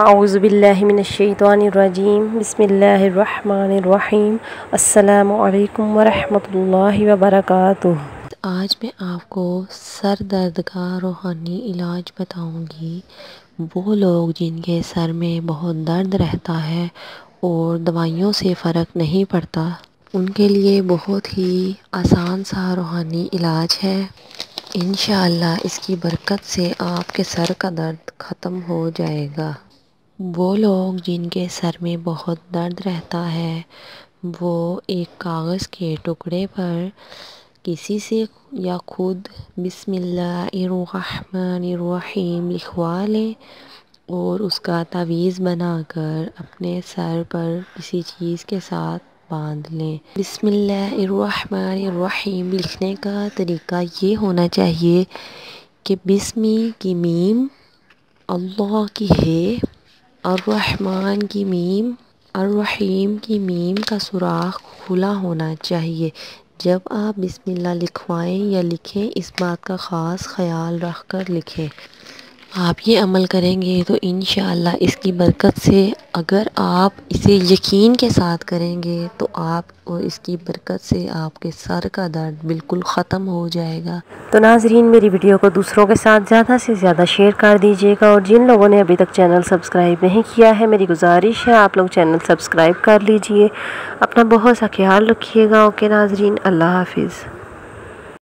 اعوذ باللہ من الشیطان الرجیم بسم اللہ الرحمن الرحیم السلام علیکم ورحمۃ اللہ وبرکاتہ۔ آج میں آپ کو سر درد کا روحانی علاج بتاؤں گی۔ وہ لوگ جن کے سر میں بہت درد رہتا ہے اور دوائیوں سے فرق نہیں پڑتا، ان کے لیے بہت ہی آسان سا روحانی علاج ہے۔ انشاءاللہ اس کی برکت سے آپ کے سر کا درد ختم ہو جائے گا۔ وہ لوگ جن کے سر میں بہت درد رہتا ہے، وہ ایک کاغذ کے ٹکڑے پر کسی سے یا خود بسم اللہ الرحمن الرحیم لکھوا لیں اور اس کا تعویذ بنا کر اپنے سر پر کسی چیز کے ساتھ باندھ لیں۔ بسم اللہ الرحمن الرحیم لکھنے کا طریقہ یہ ہونا چاہیے کہ بسمی کی میم، اللہ کی ہے، الرحمن کی میم، الرحیم کی میم کا سوراخ کھلا ہونا چاہیے۔ جب آپ بسم اللہ لکھوائیں یا لکھیں، اس بات کا خاص خیال رکھ کر لکھیں۔ آپ یہ عمل کریں گے تو انشاءاللہ اس کی برکت سے، اگر آپ اسے یقین کے ساتھ کریں گے تو آپ کو اس کی برکت سے آپ کے سر کا درد بالکل ختم ہو جائے گا۔ تو ناظرین، میری ویڈیو کو دوسروں کے ساتھ زیادہ سے زیادہ شیئر کر دیجیے گا، اور جن لوگوں نے ابھی تک چینل سبسکرائب نہیں کیا ہے، میری گزارش ہے آپ لوگ چینل سبسکرائب کر لیجیے۔ اپنا بہت سا خیال رکھیے گا۔ اوکے ناظرین، اللہ حافظ۔